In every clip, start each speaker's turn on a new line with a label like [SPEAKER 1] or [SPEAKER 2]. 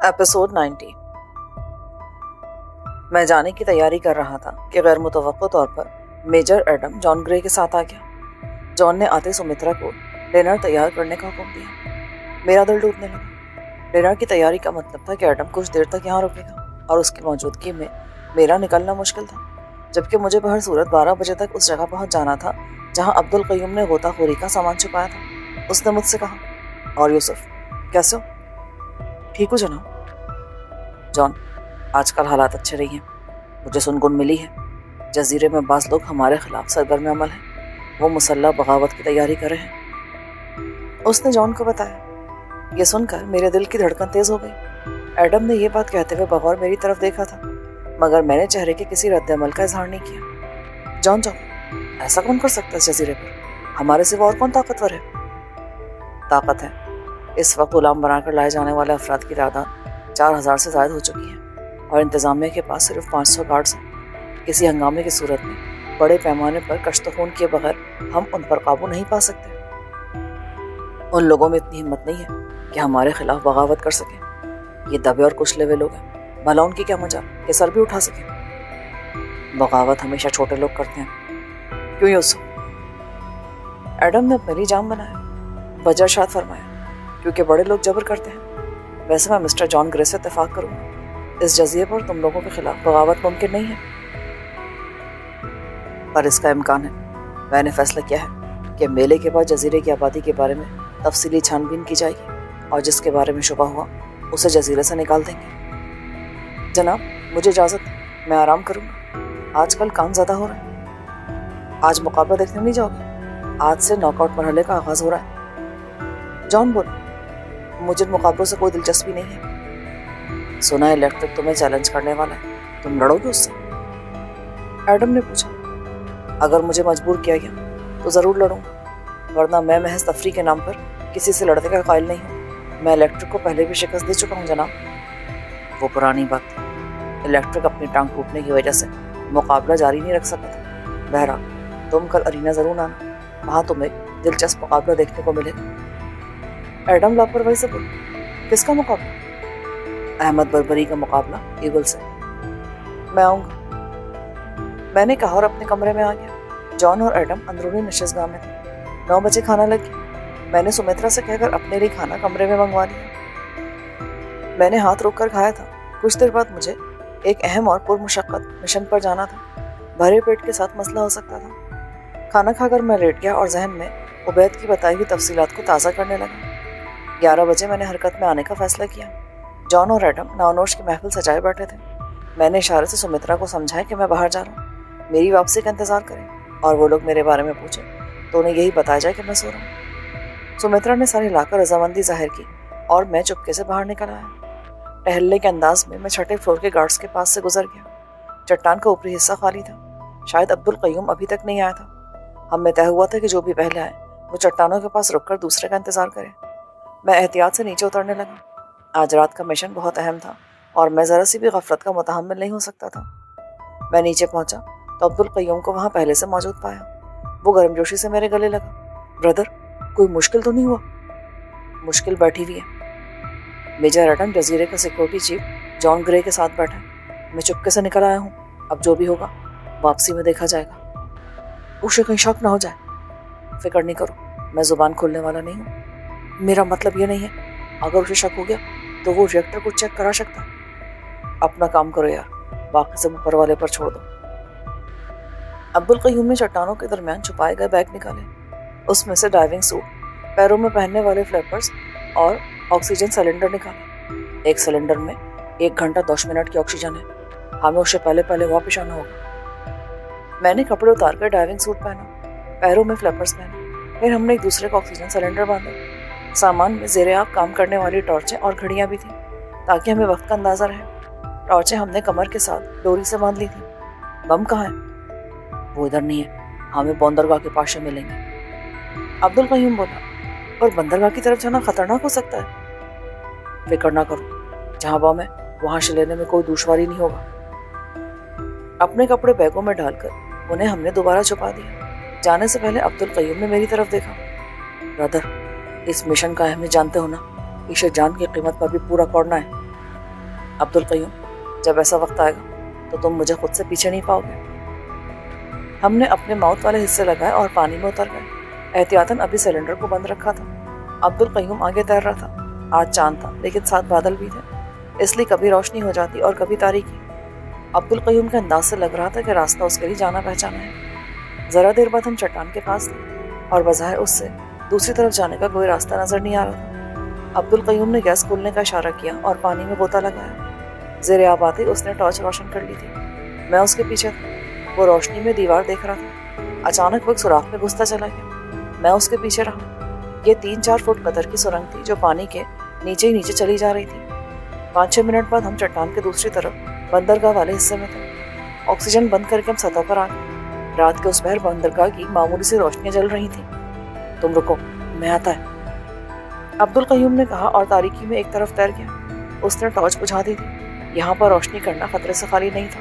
[SPEAKER 1] Episode 90۔ میں جانے کی تیاری کر رہا تھا کہ غیر متوقع طور پر میجر ایڈم جان گرے کے ساتھ آ گیا۔ جان نے آتے سمترا کو ڈنر تیار کرنے کا حکم دیا۔ میرا دل ڈوبنے لگا۔ ڈنر کی تیاری کا مطلب تھا کہ ایڈم کچھ دیر تک یہاں رکے گا اور اس کی موجودگی میں میرا نکلنا مشکل تھا، جبکہ مجھے بہر صورت 12 بجے تک اس جگہ پہنچ جانا تھا جہاں عبدالقیوم نے غوطہ خوری کا سامان چھپایا تھا۔ اس نے مجھ سے کہا، اور یوسف کیسے ہو؟ ٹھیک ہو جناب۔ جان، آج کل حالات اچھے رہی ہیں۔ مجھے سنگن ملی ہے جزیرے میں بعض لوگ ہمارے خلاف سرگرم عمل ہیں، وہ مسلح بغاوت کی تیاری کر رہے ہیں۔ اس نے جان کو بتایا۔ یہ سن کر میرے دل کی دھڑکن تیز ہو گئی۔ ایڈم نے یہ بات کہتے ہوئے بغور میری طرف دیکھا تھا، مگر میں نے چہرے کے کسی رد عمل کا اظہار نہیں کیا۔ جان ایسا کون کر سکتا ہے اس جزیرے پر؟ ہمارے سوا اور کون طاقتور ہے؟ طاقت ہے۔ اس وقت غلام بنا کر لائے جانے والے افراد کی تعداد 4000 سے زائد ہو چکی ہے اور انتظامیہ کے پاس صرف 500 گارڈز ہیں۔ کسی ہنگامے کی صورت میں بڑے پیمانے پر کشت و خون کیے بغیر ہم ان پر قابو نہیں پا سکتے۔ ان لوگوں میں اتنی ہمت نہیں ہے کہ ہمارے خلاف بغاوت کر سکیں۔ یہ دبے اور کچلے ہوئے لوگ ہیں، بھلا ان کی کیا مجال کہ سر بھی اٹھا سکیں؟ بغاوت ہمیشہ چھوٹے لوگ کرتے ہیں، کیوں یوسف؟ ایڈم نے اپنے لیے جام بنایا، وجہ ارشاد فرمایا، کیونکہ بڑے لوگ جبر کرتے ہیں۔ ویسے میں مسٹر جان گرے سے اتفاق کروں گا، اس جزیرے پر تم لوگوں کے خلاف بغاوت ممکن نہیں ہے، پر اس کا امکان ہے۔ میں نے فیصلہ کیا ہے کہ میلے کے بعد جزیرے کی آبادی کے بارے میں تفصیلی چھان بین کی جائے گی اور جس کے بارے میں شبہ ہوا اسے جزیرے سے نکال دیں گے۔ جناب، مجھے اجازت ہے، میں آرام کروں گا، آج کل کام زیادہ ہو رہا ہے۔ آج مقابلہ دیکھنے نہیں جاؤ گے؟ آج سے ناک آؤٹ مرحلے کا آغاز ہو رہا ہے۔ جان بولا، مجھے مقابلوں سے کوئی دلچسپی نہیں ہے۔ سنا ہے الیکٹرک تمہیں چیلنج کرنے والا ہے، تم لڑو گے اس سے؟ ایڈم نے پوچھا۔ اگر مجھے مجبور کیا گیا تو ضرور لڑوں گا، ورنہ میں محض تفریح کے نام پر کسی سے لڑنے کا قائل نہیں ہوں۔ میں الیکٹرک کو پہلے بھی شکست دے چکا ہوں جناب۔ وہ پرانی بات تھی، الیکٹرک اپنی ٹانگ ٹوٹنے کی وجہ سے مقابلہ جاری نہیں رکھ سکا تھا۔ بہرحال تم کل ارینا ضرور آنا، وہاں تمہیں دلچسپ مقابلہ دیکھنے کو ملے گا۔ ایڈم لاپرواہی سے بولا، کس کا مقابلہ؟ احمد بربری کا مقابلہ ایگل سے۔ میں آؤں گا، میں نے کہا اور اپنے کمرے میں آ گیا۔ جان اور ایڈم اندرونی نشستگاہ میں تھے۔ 9 بجے کھانا لگ گیا۔ میں نے سمترا سے کہہ کر اپنے لیے کھانا کمرے میں منگوا لیا۔ میں نے ہاتھ روک کر کھایا تھا۔ کچھ دیر بعد مجھے ایک اہم اور پرمشقت مشن پر جانا تھا۔ بھرے پیٹ کے ساتھ مسئلہ ہو سکتا تھا۔ کھانا کھا کر میں لیٹ گیا اور ذہن میں عبید کی بتائی ہوئی تفصیلات کو تازہ کرنے لگا۔ 11 بجے میں نے حرکت میں آنے کا فیصلہ کیا۔ جان اور ایڈم نونوش کی محفل سجائے بیٹھے تھے۔ میں نے اشارے سے سمترا کو سمجھایا کہ میں باہر جا رہا ہوں، میری واپسی کا انتظار کریں، اور وہ لوگ میرے بارے میں پوچھیں تو انہیں یہی بتایا جائے کہ میں سو رہا ہوں۔ سمترا نے سر ہلا کر رضامندی ظاہر کی اور میں چپکے سے باہر نکل آیا۔ ٹہلنے کے انداز میں چھٹے فلور کے گارڈز کے پاس سے گزر گیا۔ چٹان کا اوپری حصہ خالی تھا، شاید عبدالقیوم ابھی تک نہیں آیا تھا۔ ہم میں طے ہوا تھا کہ جو بھی پہلے آئے وہ چٹانوں کے پاس رک کر دوسرے کا انتظار کرے۔ میں احتیاط سے نیچے اترنے لگا۔ آج رات کا مشن بہت اہم تھا اور میں ذرا سی بھی غفلت کا متحمل نہیں ہو سکتا تھا۔ میں نیچے پہنچا تو عبدالقیوم کو وہاں پہلے سے موجود پایا۔ وہ گرم جوشی سے میرے گلے لگا۔ بردر، کوئی مشکل تو نہیں ہوا؟ مشکل بیٹھی ہوئی ہے۔ میجر ایڈم جزیرے کا سیکورٹی چیف جان گرے کے ساتھ بیٹھا ہے۔ میں چپکے سے نکل آیا ہوں، اب جو بھی ہوگا واپسی میں دیکھا جائے گا۔ اسے کہیں شک نہ ہو جائے۔ فکر نہیں کرو، میں زبان کھولنے والا نہیں ہوں۔ میرا مطلب یہ نہیں ہے اگر اسے شک ہو گیا تو وہ ریئیکٹر کو چیک کرا سکتا ہے۔ اپنا کام کرو یار، باقی سب اوپر والے پر چھوڑ دو۔ عبدالقیوم نے چٹانوں کے درمیان چھپائے گئے بیگ نکالے۔ اس میں سے ڈائیونگ سوٹ، پیروں میں پہننے والے فلیپرز اور آکسیجن سلنڈر نکالے۔ ایک سلنڈر میں 1 گھنٹہ 10 منٹ کی آکسیجن ہے، ہمیں اسے پہلے واپس آنا ہوگا۔ میں نے کپڑے اتار کر ڈائیونگ سوٹ پہنا، پیروں میں فلیپرز پہنے، پھر ہم نے ایک دوسرے کو آکسیجن سلنڈر باندھا۔ سامان میں زیر آب کام کرنے والی ٹارچیں اور گھڑیاں بھی تھیں تاکہ ہمیں وقت کا اندازہ رہے۔ ٹارچیں ہم نے کمر کے ساتھ ڈوری سے باندھ لی تھیں۔ بم کہاں ہے؟ وہ ادھر نہیں ہے، ہمیں بندرگاہ کے پاس سے ملیں گے۔ عبدالقیوم بولا، اور بندرگاہ کی طرف جانا خطرناک ہو سکتا ہے۔ فکر نہ کرو، جہاں بم ہے وہاں سے لینے میں کوئی دشواری نہیں ہوگا۔ اپنے کپڑے بیگوں میں ڈال کر انہیں ہم نے دوبارہ چھپا دیا۔ جانے سے پہلے عبدالقیوم نے میری طرف دیکھا۔ برادر، اس مشن کا اہمیت جانتے ہو نا، اسے جان کی قیمت پر بھی پورا کرنا ہے۔ عبدالقیوم، جب ایسا وقت آئے گا تو تم مجھے خود سے پیچھے نہیں پاؤ گے۔ ہم نے اپنے ماؤتھ والے حصے لگائے اور پانی میں اتر گئے۔ احتیاطاً ابھی سلنڈر کو بند رکھا تھا۔ عبدالقیوم آگے تیر رہا تھا۔ آج چاند تھا لیکن ساتھ بادل بھی تھے، اس لیے کبھی روشنی ہو جاتی اور کبھی تاریکی۔ عبدالقیوم کے انداز سے لگ رہا تھا کہ راستہ اس کے لیے جانا پہچانا ہے۔ ذرا دیر بعد ہم چٹان کے پاس تھے اور بظاہر اس سے دوسری طرف جانے کا کوئی راستہ نظر نہیں آ رہا تھا۔ عبدالقیوم نے گیس کھولنے کا اشارہ کیا اور پانی میں غوطہ لگایا۔ زیر آب آتے اس نے ٹارچ روشن کر لی تھی۔ میں اس کے پیچھے تھا۔ وہ روشنی میں دیوار دیکھ رہا تھا۔ اچانک وہ ایک سوراخ میں گھستا چلا گیا۔ میں اس کے پیچھے رہا۔ یہ 3-4 فٹ قطر کی سرنگ تھی جو پانی کے نیچے ہی نیچے چلی جا رہی تھی۔ 5-6 منٹ بعد ہم چٹان کے دوسری طرف بندرگاہ والے حصے میں تھے۔ آکسیجن بند کر کے ہم سطح پر آ گئے۔ رات کے اس پہر بندرگاہ کی معمولی سی روشنیاں جل رہی تھیں۔ تم رکو، میں آتا ہے، عبدالقیوم نے کہا اور تاریکی میں ایک طرف تیر گیا۔ اس نے ٹارچ بجھا دی تھی۔ یہاں پر روشنی کرنا خطرے سے خالی نہیں تھا۔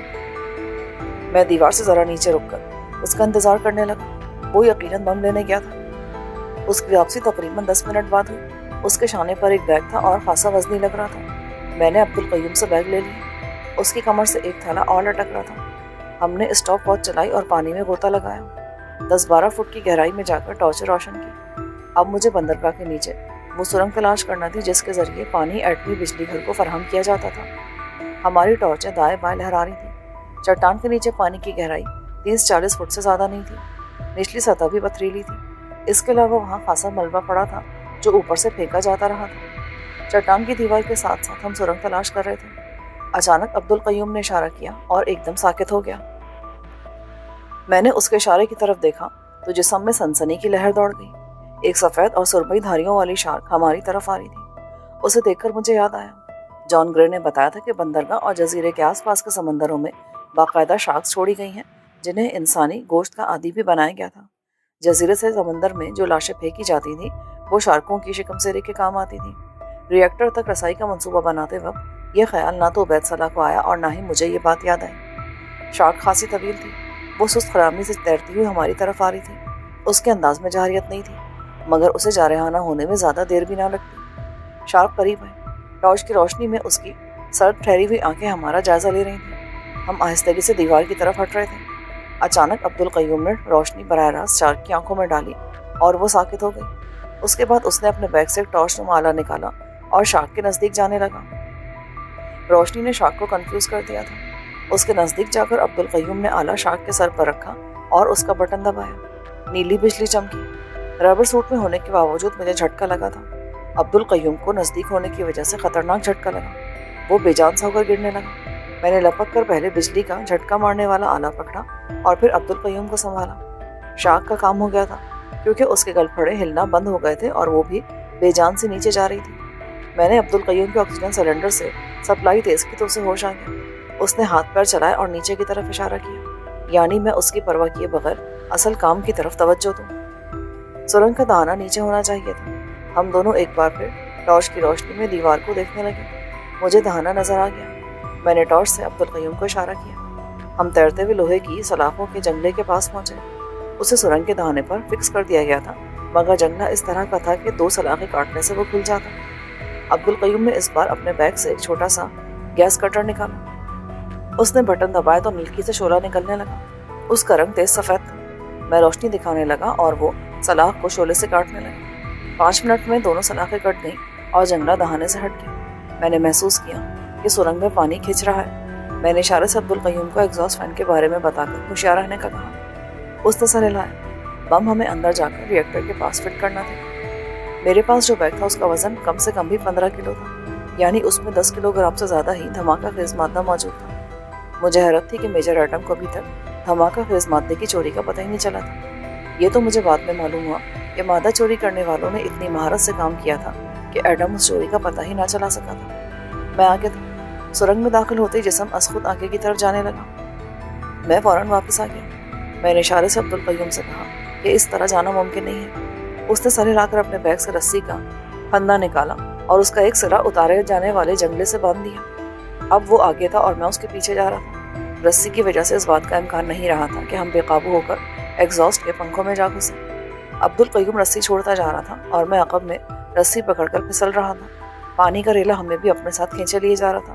[SPEAKER 1] میں دیوار سے ذرا نیچے رک کر اس کا انتظار کرنے لگا۔ وہ یقیناً بم لینے گیا تھا۔ اس کی واپسی تقریباً 10 منٹ بعد ہوئی۔ اس کے شانے پر ایک بیگ تھا اور خاصا وزنی لگ رہا تھا۔ میں نے عبدالقیوم سے بیگ لے لیا۔ اس کی کمر سے ایک تھیلا اور لٹک رہا تھا۔ ہم نے اسٹاپ واچ چلائی اور پانی میں غوطہ لگایا۔ 10-12 فٹ کی گہرائی میں جا کر ٹارچ روشن کی۔ اب مجھے بندرگاہ کے نیچے وہ سرنگ تلاش کرنا تھی جس کے ذریعے پانی ایٹمی بجلی گھر کو فراہم کیا جاتا تھا۔ ہماری ٹارچیں دائیں بائیں لہرا رہی تھیں۔ چٹان کے نیچے پانی کی گہرائی 30-40 فٹ سے زیادہ نہیں تھی۔ نچلی سطح بھی پتھریلی تھی۔ اس کے علاوہ وہاں خاصا ملبہ پڑا تھا جو اوپر سے پھینکا جاتا رہا تھا۔ چٹان کی دیوار کے ساتھ ساتھ ہم سرنگ تلاش کر رہے تھے۔ اچانک عبدالقیوم نے اشارہ کیا اور ایک دم ساکت ہو گیا۔ میں نے اس کے اشارے کی طرف دیکھا تو جسم میں سنسنی کی لہر دوڑ گئی۔ ایک سفید اور سرمئی دھاریوں والی شارک ہماری طرف آ رہی تھی۔ اسے دیکھ کر مجھے یاد آیا، جان گرے نے بتایا تھا کہ بندرگاہ اور جزیرے کے آس پاس کے سمندروں میں باقاعدہ شارکس چھوڑی گئی ہیں جنہیں انسانی گوشت کا عادی بھی بنایا گیا تھا۔ جزیرے سے سمندر میں جو لاشیں پھینکی جاتی تھیں وہ شارکوں کی شکم سیری کے کام آتی تھیں۔ ری ایکٹر تک رسائی کا منصوبہ بناتے وقت یہ خیال نہ تو عبید صلاح کو آیا اور نہ ہی مجھے یہ بات یاد آئی۔ شارک خاصی طویل تھی۔ وہ سست خرامی سے تیرتی ہوئی ہماری طرف آ رہی تھی۔ اس کے انداز میں جارحیت نہیں تھی مگر اسے جارحانہ ہونے میں زیادہ دیر بھی نہ لگتی۔ شارک قریب آئی۔ ٹارچ کی روشنی میں اس کی سرد ٹھہری ہوئی آنکھیں ہمارا جائزہ لے رہی تھیں۔ ہم آہستگی سے دیوار کی طرف ہٹ رہے تھے۔ اچانک عبدالقیوم نے روشنی براہ راست شارک کی آنکھوں میں ڈالی اور وہ ساکت ہو گئی۔ اس کے بعد اس نے اپنے بیگ سے ایک ٹارچ نما آلہ نکالا اور شارک کے نزدیک جانے لگا۔ روشنی نے شارک کو کنفیوز کر دیا تھا۔ اس کے نزدیک جا کر عبدالقیوم نے آلہ شارک کے سر پر رکھا اور اس کا بٹن دبایا۔ نیلی بجلی چمکی۔ ربر سوٹ میں ہونے کے باوجود مجھے جھٹکا لگا تھا۔ عبدالقیوم کو نزدیک ہونے کی وجہ سے خطرناک جھٹکا لگا۔ وہ بے جان سا ہو کر گرنے لگا۔ میں نے لپک کر پہلے بجلی کا جھٹکا مارنے والا آلہ پکڑا اور پھر عبدالقیوم کو سنبھالا۔ شارک کا کام ہو گیا تھا کیونکہ اس کے گل پھڑے ہلنا بند ہو گئے تھے اور وہ بھی بے جان سے نیچے جا رہی تھی۔ میں نے عبدالقیوم کے آکسیجن سلنڈر سے سپلائی تیز کی تو اسے ہوش آ گیا۔ اس نے ہاتھ پیر چلائے اور نیچے کی طرف اشارہ کیا، یعنی میں اس کی پرواہ کیے بغیر اصل کام کی طرف توجہ دوں۔ سرنگ کا دہانہ نیچے ہونا چاہیے تھا۔ ہم دونوں ایک بار پھر ٹارچ کی روشنی میں دیوار کو دیکھنے لگے۔ مجھے دہانہ نظر آ گیا۔ میں نے ٹارچ سے عبدالقیوم کو اشارہ کیا۔ ہم تیرتے ہوئے لوہے کی سلاخوں کے جنگلے کے پاس پہنچے۔ اسے سرنگ کے دہانے پر فکس کر دیا گیا تھا مگر جنگلہ اس طرح کا تھا کہ 2 سلاخیں کاٹنے سے وہ کھل جاتا۔ عبدالقیوم نے اس بار اپنے بیگ سے ایک چھوٹا سا گیس کٹر نکالا۔ اس نے بٹن دبایا تو نلکی سے شعلہ نکلنے لگا۔ اس کا رنگ تیز سفید تھا۔ میں روشنی دکھانے لگا اور وہ سلاخ کو شعلے سے کاٹنے لگا۔ 5 منٹ میں دونوں سلاخیں کٹ گئیں اور جنگلہ دہانے سے ہٹ گیا۔ میں نے محسوس کیا کہ سرنگ میں پانی کھنچ رہا ہے۔ میں نے اشارے سے عبدالقیوم کو ایگزاسٹ فین کے بارے میں بتا کر ہوشیار رہنے کا کہا۔ اس نے سر ہلایا۔ بم ہمیں اندر جا کر ری ایکٹر کے پاس فٹ کرنا تھا۔ میرے پاس جو بیگ تھا اس کا وزن کم سے کم بھی 15 کلو تھا، یعنی اس میں 10 کلو گرام سے زیادہ ہی دھماکہ خیز مادہ موجود تھا۔ مجھے حیرت تھی کہ میجر ایٹم کو ابھی تک دھماکہ خیز مادے کی چوری کا پتہ ہی نہیں چلا تھا۔ یہ تو مجھے بعد میں معلوم ہوا کہ مادہ چوری کرنے والوں نے اتنی مہارت سے کام کیا تھا کہ ایٹم اس چوری کا پتہ ہی نہ چلا سکا تھا۔ میں آگے تھا۔ سرنگ میں داخل ہوتے جسم از خود آگے کی طرف جانے لگا۔ میں فوراً واپس آ گیا۔ میں نے اشارے سے عبدالقیوم سے کہا کہ اس طرح جانا ممکن نہیں ہے۔ اس نے سر ہلا کر اپنے بیگ سے رسی کا پھندا نکالا اور اس کا ایک سرا اتارے جانے والے جنگلے سے باندھ دیا۔ اب وہ آگے تھا اور میں اس کے پیچھے جا رہا تھا۔ رسی کی وجہ سے اس بات کا امکان نہیں رہا تھا کہ ہم بے قابو ہو کر ایگزاسٹ کے پنکھوں میں جا گھسے۔ عبدالقیوم رسی چھوڑتا جا رہا تھا اور میں عقب میں رسی پکڑ کر پھسل رہا تھا۔ پانی کا ریلا ہمیں بھی اپنے ساتھ کھینچے لیے جا رہا تھا۔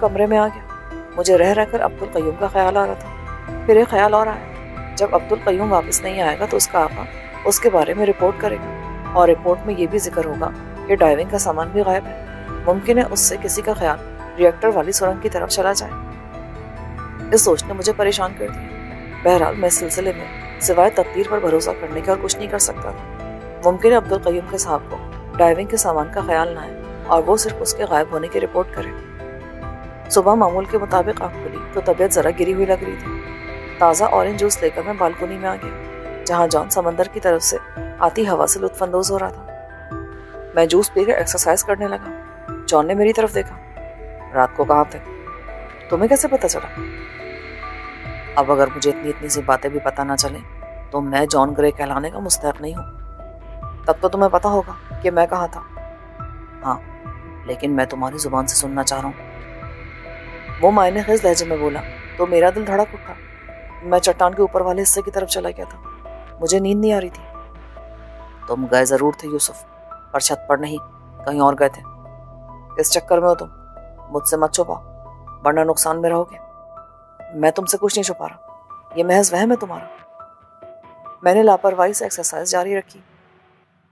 [SPEAKER 1] کمرے میں آ گیا۔ مجھے رہ رہ کر عبدالقیوم کا خیال آ رہا تھا۔ پھر ایک خیال اور آیا، جب عبدالقیوم واپس نہیں آئے گا تو اس کا آقا اس کے بارے میں رپورٹ کرے گا، اور رپورٹ میں یہ بھی ذکر ہوگا کہ ڈائیونگ کا سامان بھی غائب ہے۔ ممکن ہے اس سے کسی کا خیال ریئیکٹر والی سرنگ کی طرف چلا جائے۔ اس سوچ نے مجھے پریشان کر دیا۔ بہرحال میں اس سلسلے میں سوائے تقدیر پر بھروسہ کرنے کے اور کچھ نہیں کر سکتا تھا۔ ممکن ہے عبدالقیوم کے صاحب کو ڈائیونگ کے سامان کا خیال نہ آئے اور وہ صرف اس کے غائب ہونے کی رپورٹ کرے۔ صبح معمول کے مطابق آنکھ کھلی تو طبیعت ذرا گری ہوئی لگ رہی تھی۔ تازہ اورنج جوس لے کر میں بالکونی میں آ گیا، جہاں جان سمندر کی طرف سے آتی ہوا سے لطف اندوز ہو رہا تھا۔ میں جوس پی کر ایکسرسائز کرنے لگا۔ جان نے میری طرف دیکھا۔ رات کو کہاں تھے؟ تمہیں کیسے پتہ چلا؟ اب اگر مجھے اتنی سی باتیں بھی پتہ نہ چلیں تو میں جان گرے کہلانے کا مستحق نہیں ہوں۔ تب تو تمہیں پتہ ہوگا کہ میں کہاں تھا۔ ہاں، لیکن میں تمہاری زبان سے سننا چاہ رہا ہوں۔ وہ معنی خیز لہجے میں بولا تو میرا دل دھڑک اٹھا۔ میں چٹان کے اوپر والے حصے کی طرف چلا گیا تھا۔ مجھے نیند نہیں آ رہی تھی۔ تم گئے ضرور تھے یوسف، پر چھت پر نہیں، کہیں اور گئے تھے۔ کس چکر میں ہو تم؟ مجھ سے مت چھپاؤ ورنہ نقصان میں رہو گے۔ میں تم سے کچھ نہیں چھپا رہا، یہ محض وہم ہے تمہارا۔ میں نے لاپرواہی سے ایکسرسائز جاری رکھی۔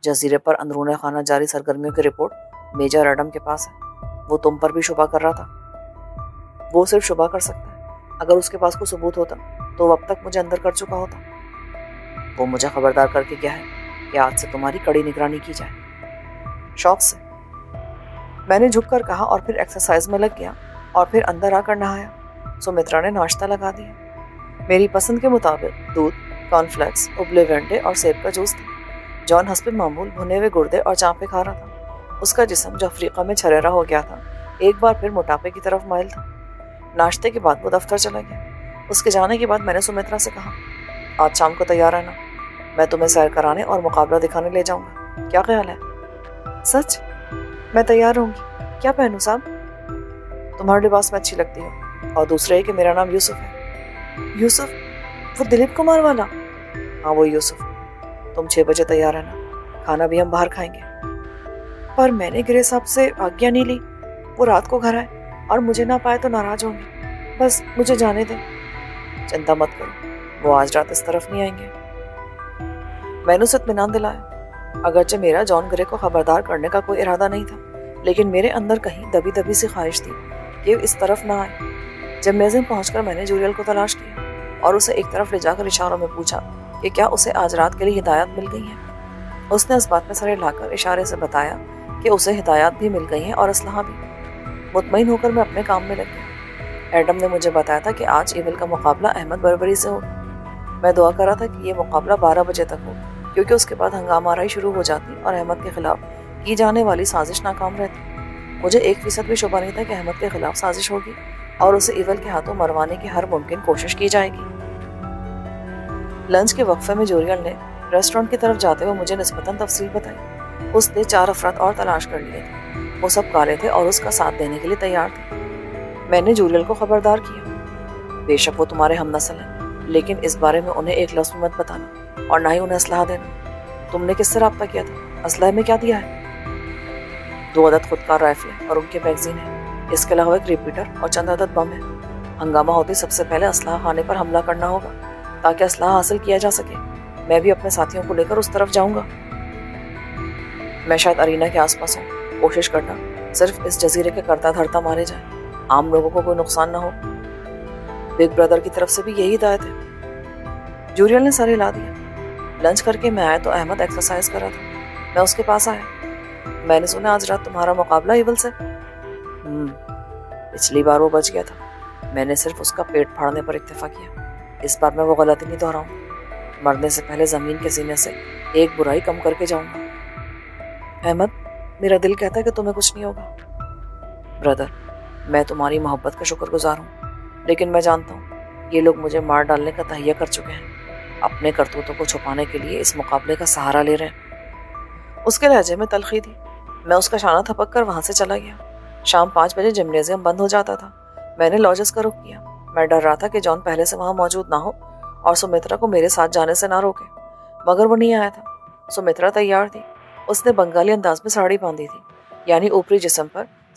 [SPEAKER 1] جزیرے پر اندرون خانہ جاری سرگرمیوں کی رپورٹ میجر ایڈم کے پاس ہے۔ وہ تم پر بھی شبہ کر رہا تھا۔ وہ صرف شبہ کر سکتا ہے، اگر اس کے پاس کوئی ثبوت ہوتا تو وہ اب تک مجھے اندر کر چکا ہوتا۔ وہ مجھے خبردار کر کے کیا ہے کہ آج سے تمہاری کڑی نگرانی کی جائے۔ شوق سے میں نے جھک کر کہا اور پھر ایکسرسائز میں لگ گیا اور پھر اندر آ کر نہایا۔ سمترا نے ناشتہ لگا دیا۔ میری پسند کے مطابق دودھ، کارن فلیکس، ابلے گنڈے اور سیب کا جوس تھا۔ جان حسب معمول بھنے ہوئے گردے اور چانپے کھا رہا تھا۔ اس کا جسم جو افریقہ میں چھریرا ہو گیا تھا ایک بار پھر موٹاپے کی طرف مائل تھا۔ ناشتے کے بعد وہ دفتر چلا گیا۔ اس کے جانے کے بعد میں نے سمترا سے کہا، آج شام کو تیار رہنا، میں تمہیں سیر کرانے اور مقابلہ دکھانے لے جاؤں گا، کیا خیال ہے؟ سچ؟ میں تیار رہوں گی۔ کیا پہنوں صاحب؟ تمہارے لباس میں اچھی لگتی ہو، اور دوسرے ہے کہ میرا نام یوسف ہے۔ یوسف؟ وہ دلیپ کمار والا؟ ہاں، وہ یوسف۔ تم 6 بجے تیار رہنا، کھانا بھی ہم باہر کھائیں گے۔ پر میں نے گرے صاحب سے آگیا نہیں لی، وہ رات کو گھر آئے اور مجھے نہ پائے تو ناراض ہوں گے۔ بس مجھے جانے دیں۔ چنتا مت کرو، وہ آج رات اس طرف نہیں آئیں گے۔ میں نے اسے اطمینان دلایا۔ اگرچہ میرا جان گرے کو خبردار کرنے کا کوئی ارادہ نہیں تھا، لیکن میرے اندر کہیں دبی دبی سی خواہش تھی کہ اس طرف نہ آئے۔ جب میزیں پہنچ کر میں نے جوریل کو تلاش کیا اور اسے ایک طرف لے جا کر اشاروں میں پوچھا کہ کیا اسے آج رات کے لیے ہدایات مل گئی ہیں۔ اس نے اس بات میں سر ہلا کر اشارے سے بتایا کہ اسے ہدایات بھی مل گئی ہیں اور اسلحہ بھی۔ مطمئن ہو کر میں اپنے کام میں لگ گیا۔ ایڈم نے مجھے بتایا تھا کہ آج ایول کا مقابلہ احمد بربری سے ہوگا۔ میں دعا کر رہا تھا کہ یہ مقابلہ 12 بجے تک ہو، کیونکہ اس کے بعد ہنگامہ آرائی شروع ہو جاتی اور احمد کے خلاف کی جانے والی سازش ناکام رہتی۔ مجھے 1% بھی شبہ نہیں تھا کہ احمد کے خلاف سازش ہوگی اور اسے ایول کے ہاتھوں مروانے کی ہر ممکن کوشش کی جائے گی۔ لنچ کے وقفے میں جوریل نے ریسٹورنٹ کی طرف جاتے ہوئے مجھے نسبتاً تفصیل بتائی۔ اس نے 4 افراد اور تلاش کر لیے تھے، وہ سب کالے تھے اور اس کا ساتھ دینے کے لیے تیار تھے۔ میں نے جوریل کو خبردار کیا، بے شک وہ تمہارے ہم نسل ہیں، لیکن اس بارے میں انہیں ایک لفظ مت بتانا اور نہ ہی انہیں اسلحہ دینا۔ تم نے کس سے رابطہ کیا تھا؟ اسلحے میں کیا دیا ہے؟ 2 عدد خودکار رائفلیں اور ان کے میگزین ہیں، اس کے علاوہ ایک ریپیٹر اور چند عدد بم ہیں۔ ہنگامہ ہوتے سب سے پہلے اسلحہ خانے پر حملہ کرنا ہوگا تاکہ اسلحہ حاصل کیا جا سکے۔ میں بھی اپنے ساتھیوں کو لے کر اس طرف جاؤں گا۔ میں شاید ارینا کے آس پاس ہوں، کوشش کرنا صرف اس جزیرے کے کرتا دھرتا مارے جائیں، عام لوگوں کو کوئی نقصان نہ ہو۔ بگ بردر کی طرف سے بھی یہی ہدایت ہے۔ جوریل نے سر ہلا دیا۔ لنچ کر کے میں آیا تو احمد ایکسرسائز کر رہا تھا۔ میں اس کے پاس آیا۔ میں نے سنا آج رات تمہارا مقابلہ ایول سے۔ پچھلی بار وہ بچ گیا تھا، میں نے صرف اس کا پیٹ پھاڑنے پر اکتفا کیا۔ اس بار میں وہ غلطی نہیں دہراؤں، مرنے سے پہلے زمین کے سینے سے ایک برائی کم کر کے جاؤں گا۔ احمد، میرا دل کہتا ہے کہ تمہیں کچھ نہیں ہوگا۔ بردر، میں تمہاری محبت کا شکر گزار ہوں، لیکن میں جانتا ہوں یہ لوگ مجھے مار ڈالنے کا تہیہ کر چکے ہیں، اپنے کرتوتوں کو چھپانے کے لیے اس مقابلے کا سہارا لے رہے ہیں۔ اس کے لہجے میں تلخی تھی۔ میں اس کا شانہ تھپک کر وہاں سے چلا گیا۔ شام 5 بجے جمنیزیم بند ہو جاتا تھا۔ میں نے لاجز کا رخ کیا۔ میں ڈر رہا تھا کہ جان پہلے سے وہاں موجود نہ ہو اور سمترا کو میرے ساتھ جانے سے نہ روکے، مگر وہ نہیں آیا تھا۔ سمترا تیار تھی۔ اس نے بنگالی انداز میں ساڑی باندھی تھی، یعنی اوپری جسم پر